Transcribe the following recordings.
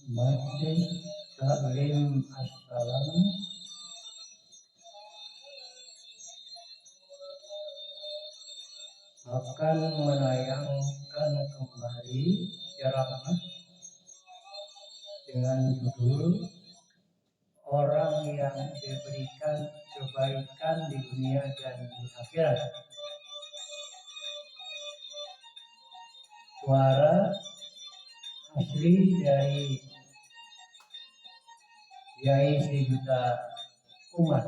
Majlis Taklim Assalam akan menayangkan kembali ceramah dengan judul Orang yang diberikan kebaikan di dunia dan di akhirat. Suara asli dari Yai Sejuta Umat.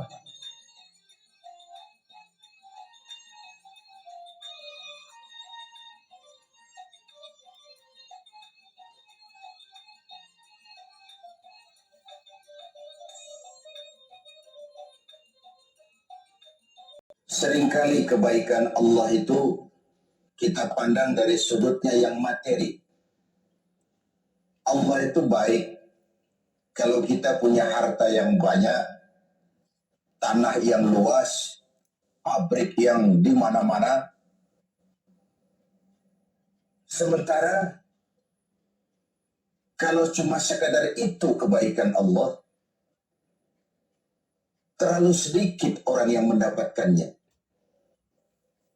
Seringkali kebaikan Allah itu kita pandang dari sudutnya yang materi. Allah itu baik kalau kita punya harta yang banyak, tanah yang luas, pabrik yang di mana-mana. Sementara kalau cuma sekadar itu kebaikan Allah, terlalu sedikit orang yang mendapatkannya.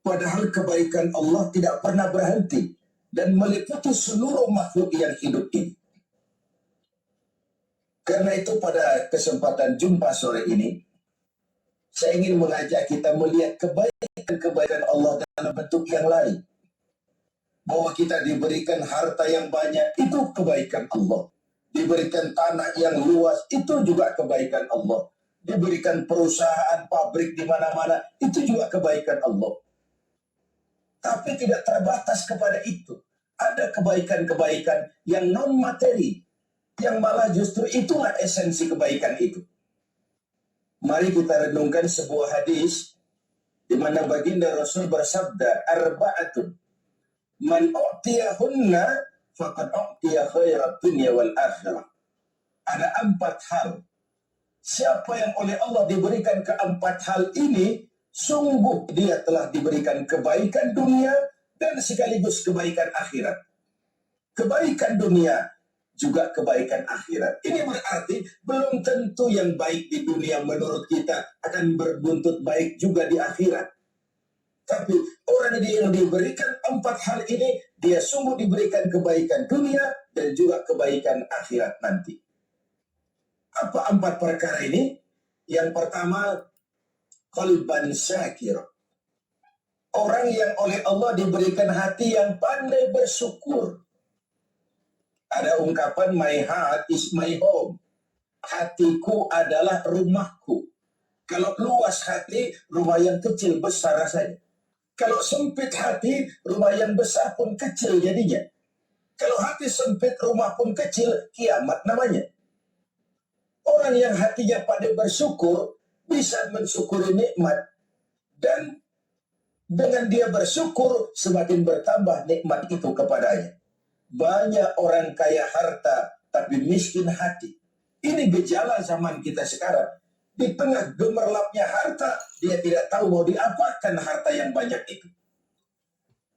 Padahal kebaikan Allah tidak pernah berhenti dan meliputi seluruh makhluk yang hidup ini. Karena itu pada kesempatan jumpa sore ini, saya ingin mengajak kita melihat kebaikan-kebaikan Allah dalam bentuk yang lain. Bahwa kita diberikan harta yang banyak, itu kebaikan Allah. Diberikan tanah yang luas, itu juga kebaikan Allah. Diberikan perusahaan, pabrik di mana-mana, itu juga kebaikan Allah. Tapi tidak terbatas kepada itu. Ada kebaikan-kebaikan yang non-materi, yang malah justru itulah esensi kebaikan itu. Mari kita renungkan sebuah hadis di mana baginda Rasul bersabda, arba'atun man u'tiyahunna faqad u'tiya khairat dunya wal akhirah. Ada 4 hal. Siapa yang oleh Allah diberikan keempat hal ini, sungguh dia telah diberikan kebaikan dunia dan sekaligus kebaikan akhirat. Kebaikan dunia juga kebaikan akhirat. Ini berarti belum tentu yang baik di dunia menurut kita akan berbuntut baik juga di akhirat. Tapi orang yang diberikan 4 hal ini, dia sungguh diberikan kebaikan dunia dan juga kebaikan akhirat nanti. Apa 4 perkara ini? Yang pertama, qalban syakir. Orang yang oleh Allah diberikan hati yang pandai bersyukur. Ada ungkapan, my heart is my home. Hatiku adalah rumahku. Kalau luas hati, rumah yang kecil besar rasanya. Kalau sempit hati, rumah yang besar pun kecil jadinya. Kalau hati sempit, rumah pun kecil, kiamat namanya. Orang yang hatinya pandai bersyukur, bisa mensyukuri nikmat. Dan dengan dia bersyukur, semakin bertambah nikmat itu kepadanya. Banyak orang kaya harta, tapi miskin hati. Ini gejala zaman kita sekarang. Di tengah gemerlapnya harta, dia tidak tahu mau diapakan harta yang banyak itu.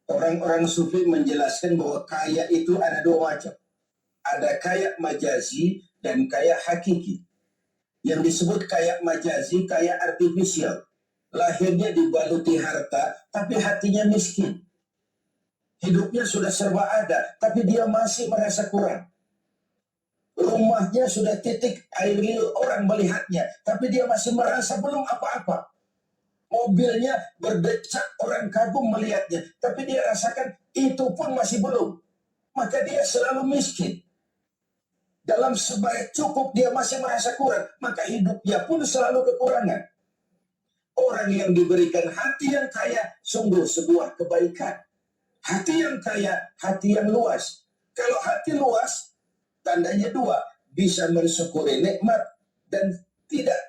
Orang-orang sufi menjelaskan bahwa kaya itu ada 2 macam. Ada kaya majazi dan kaya hakiki. Yang disebut kaya majazi, kaya artifisial. Lahirnya dibaluti harta, tapi hatinya miskin. Hidupnya sudah serba ada, tapi dia masih merasa kurang. Rumahnya sudah titik air liur orang melihatnya, tapi dia masih merasa belum apa-apa. Mobilnya berdecak orang kagum melihatnya, tapi dia rasakan itu pun masih belum. Maka dia selalu miskin. Dalam sebaik cukup dia masih merasa kurang, maka hidupnya pun selalu kekurangan. Orang yang diberikan hati yang kaya sungguh sebuah kebaikan. Hati yang kaya, hati yang luas. Kalau hati luas, tandanya 2, bisa mensyukuri nikmat dan tidak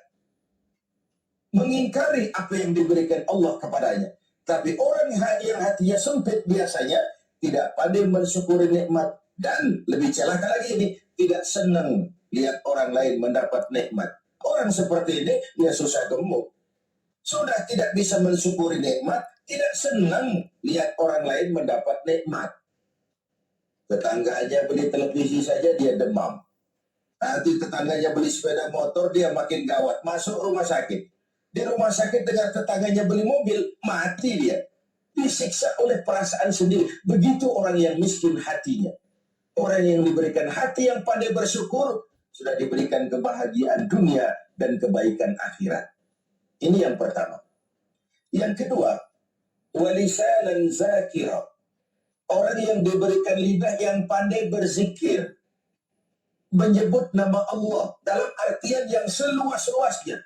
mengingkari apa yang diberikan Allah kepadanya. Tapi orang yang hatinya sempit biasanya tidak pandai mensyukuri nikmat dan lebih celaka lagi ini, tidak senang lihat orang lain mendapat nikmat. Orang seperti ini dia susah gemuk. Sudah tidak bisa mensyukuri nikmat, tidak senang lihat orang lain mendapat nikmat. Tetangganya beli televisi saja dia demam. Nanti tetangganya beli sepeda motor, dia makin gawat. Masuk rumah sakit. Di rumah sakit dengan tetangganya beli mobil, mati dia. Disiksa oleh perasaan sendiri. Begitu orang yang miskin hatinya. Orang yang diberikan hati yang pandai bersyukur, sudah diberikan kebahagiaan dunia dan kebaikan akhirat. Ini yang pertama. Yang kedua, walisanan zakira. Orang yang diberikan lidah yang pandai berzikir. Menyebut nama Allah dalam artian yang seluas-luasnya.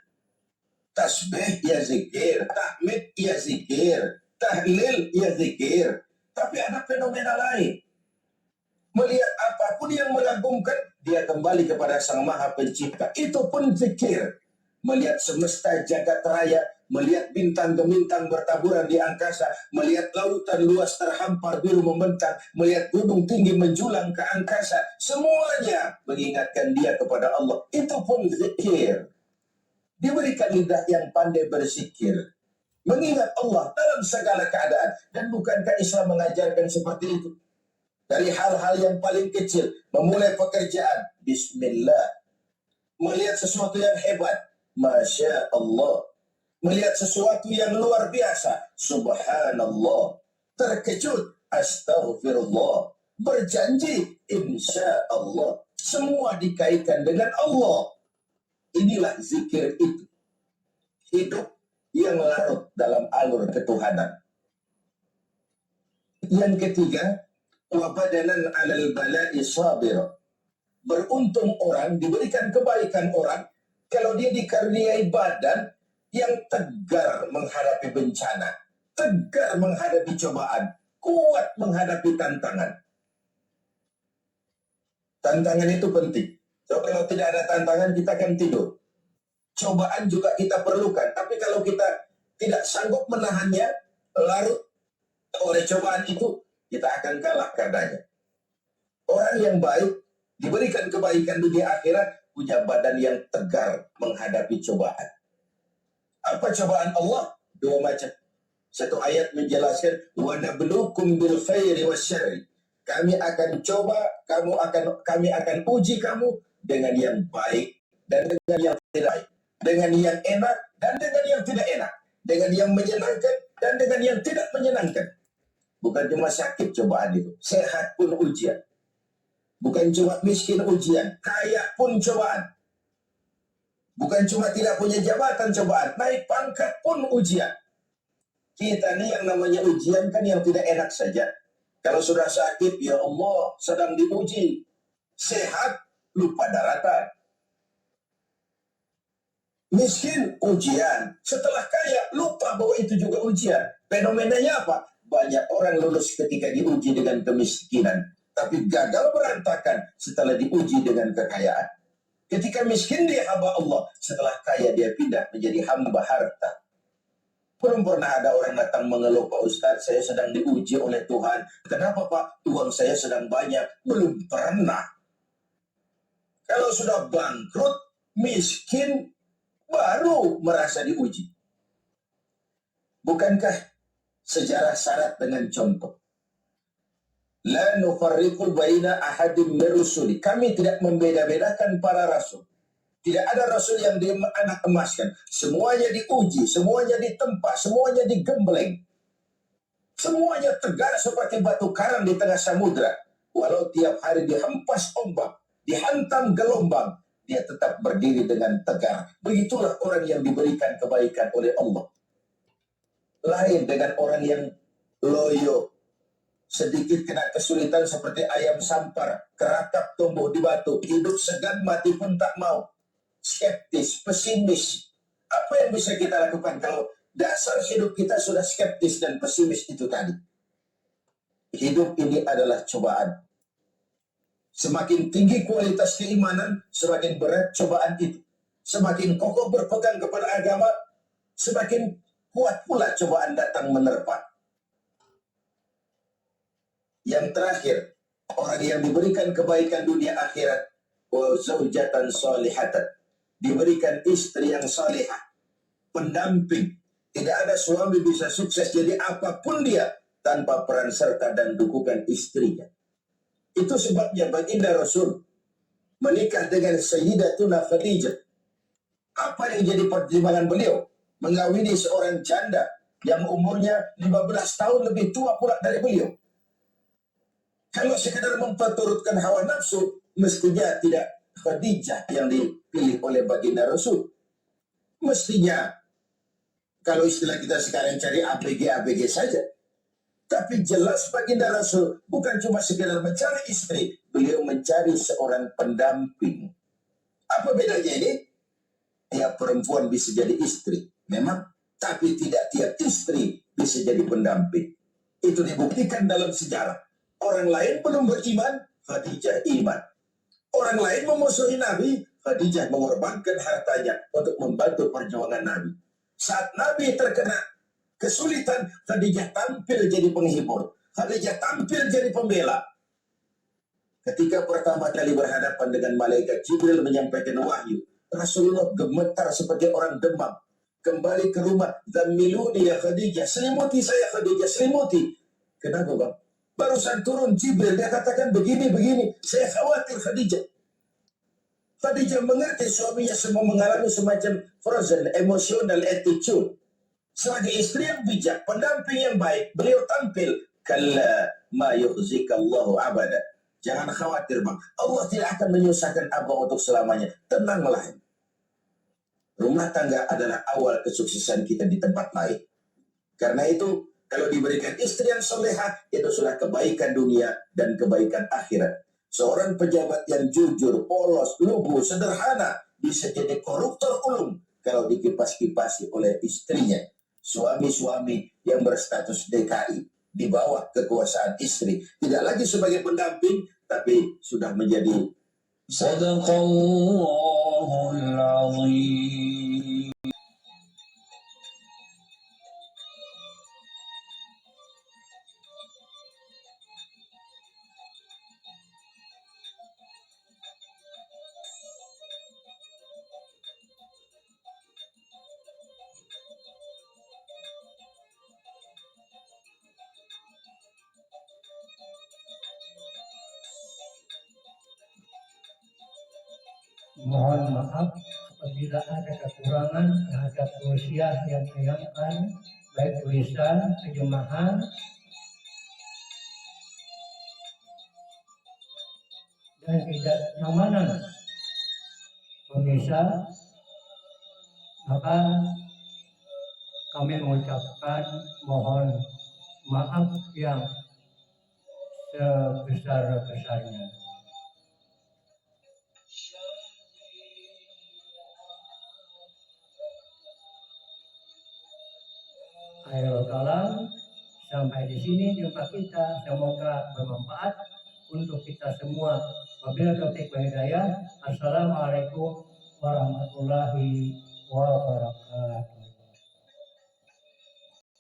Tasbih ya zikir, tahmid ya zikir, tahlil ya zikir. Tapi ada fenomena lain. Melihat apapun yang mengagumkan, dia kembali kepada Sang Maha Pencipta. Itu pun zikir. Melihat semesta jagat raya, melihat bintang gemintang bertaburan di angkasa, melihat lautan luas terhampar biru membentang, melihat gunung tinggi menjulang ke angkasa, semuanya mengingatkan dia kepada Allah. Itu pun zikir. Diberikan lidah yang pandai berzikir, mengingat Allah dalam segala keadaan. Dan bukankah Islam mengajarkan seperti itu? Dari hal-hal yang paling kecil, memulai pekerjaan, bismillah. Melihat sesuatu yang hebat, Masya Allah. Melihat sesuatu yang luar biasa, subhanallah. Terkejut, astaghfirullah. Berjanji, insya Allah. Semua dikaitkan dengan Allah. Inilah zikir itu. Hidup yang larut dalam alur ketuhanan. Yang ketiga, wabadanan alal bala'i sabir. Beruntung orang, diberikan kebaikan orang, kalau dia dikaruniai badan yang tegar menghadapi bencana, tegar menghadapi cobaan, kuat menghadapi tantangan. Tantangan itu penting. So, kalau tidak ada tantangan, kita akan tidur. Cobaan juga kita perlukan. Tapi kalau kita tidak sanggup menahannya, larut oleh cobaan itu, kita akan kalah karenanya. Orang yang baik, diberikan kebaikan dunia akhirat, punya badan yang tegar menghadapi cobaan. Apa cobaan Allah? Dua macam. Satu ayat menjelaskan, wa nabluukum bil khairi wasyarri. Kami akan coba, kami akan uji kamu dengan yang baik dan dengan yang tidak baik, dengan yang enak dan dengan yang tidak enak, dengan yang menyenangkan dan dengan yang tidak menyenangkan. Bukan cuma sakit cobaan itu, sehat pun ujian. Bukan cuma miskin ujian, kaya pun cobaan. Bukan cuma tidak punya jabatan cobaan, naik pangkat pun ujian. Kita nih yang namanya ujian kan yang tidak enak saja. Kalau sudah sakit, ya Allah, sedang diuji. Sehat, lupa daratan. Miskin, ujian. Setelah kaya, lupa bahwa itu juga ujian. Fenomenanya apa? Banyak orang lulus ketika diuji dengan kemiskinan, tapi gagal berantakan setelah diuji dengan kekayaan. Ketika miskin dia hamba Allah, setelah kaya dia pindah menjadi hamba harta. Belum pernah ada orang datang mengeluh, Pak Ustadz, saya sedang diuji oleh Tuhan. Kenapa Pak? Uang saya sedang banyak. Belum pernah. Kalau sudah bangkrut, miskin, baru merasa diuji. Bukankah sejarah syarat dengan contoh? La nufarriqu baina ahadin min rusuli. Kami tidak membeda-bedakan para rasul. Tidak ada rasul yang dianak emaskan. Semuanya diuji, semuanya ditempa, semuanya digembleng. Semuanya tegar seperti batu karang di tengah samudra. Walau tiap hari dihempas ombak, dihantam gelombang, dia tetap berdiri dengan tegar. Begitulah orang yang diberikan kebaikan oleh Allah. Lain dengan orang yang loyo, sedikit kena kesulitan seperti ayam sampar, kerakap tumbuh di batu, hidup segan mati pun tak mau. Skeptis, pesimis. Apa yang bisa kita lakukan kalau dasar hidup kita sudah skeptis dan pesimis itu tadi? Hidup ini adalah cobaan. Semakin tinggi kualitas keimanan, semakin berat cobaan itu. Semakin kokoh berpegang kepada agama, semakin kuat pula cobaan datang menerpa. Yang terakhir, orang yang diberikan kebaikan dunia akhirat, wa zaujatan salihatan, diberikan istri yang salihah, pendamping. Tidak ada suami bisa sukses jadi apapun dia tanpa peran serta dan dukungan istrinya. Itu sebabnya baginda Rasul menikah dengan Sayyidatuna Khadijah. Apa yang jadi pertimbangan beliau? Mengawini seorang janda yang umurnya 15 tahun lebih tua pula dari beliau. Kalau sekedar memperturutkan hawa nafsu, mestinya tidak Khadijah yang dipilih oleh baginda Rasul. Mestinya, kalau istilah kita sekarang cari ABG saja. Tapi jelas baginda Rasul bukan cuma sekedar mencari istri, beliau mencari seorang pendamping. Apa bedanya ini? Tiap perempuan bisa jadi istri, memang, tapi tidak tiap istri bisa jadi pendamping. Itu dibuktikan dalam sejarah. Orang lain belum beriman, Khadijah iman. Orang lain memusuhi Nabi, Khadijah mengorbankan hartanya untuk membantu perjuangan Nabi. Saat Nabi terkena kesulitan, Khadijah tampil jadi penghibur. Khadijah tampil jadi pembela. Ketika pertama kali berhadapan dengan malaikat Jibril menyampaikan wahyu, Rasulullah gemetar seperti orang demam. Kembali ke rumah, "Zammiluni ya Khadijah, selimuti saya Khadijah, selimuti." Kenapa bang? Barusan turun Jibril, dia katakan begini, saya khawatir Khadijah. Khadijah mengerti suaminya semua mengalami semacam frozen, emotional attitude. Sebagai istri yang bijak, pendamping yang baik, beliau tampil, "Kalla ma yukhzikallahu abada." Jangan khawatir bang, Allah tidak akan menyusahkan abang untuk selamanya. Tenanglah. Rumah tangga adalah awal kesuksesan kita di tempat lain. Karena itu, kalau diberikan istri yang soleha, itu sudah kebaikan dunia dan kebaikan akhirat. Seorang pejabat yang jujur, polos, lugu, sederhana, bisa jadi koruptor ulung kalau dikipas-kipasi oleh istrinya. Suami-suami yang berstatus DKI di bawah kekuasaan istri, tidak lagi sebagai pendamping, tapi sudah menjadi Sadaqallahul Azim. Mohon maaf apabila ada kekurangan terhadap tausiah yang ditayangkan, baik tulisan, terjemahan, dan tidak nyamanan pemirsa, maka kami mengucapkan mohon maaf yang sebesar-besarnya. Akhirul kalam, sampai di sini jumpa kita, semoga bermanfaat untuk kita semua. Wabillahi taufiq wal hidayah. Assalamualaikum warahmatullahi wabarakatuh.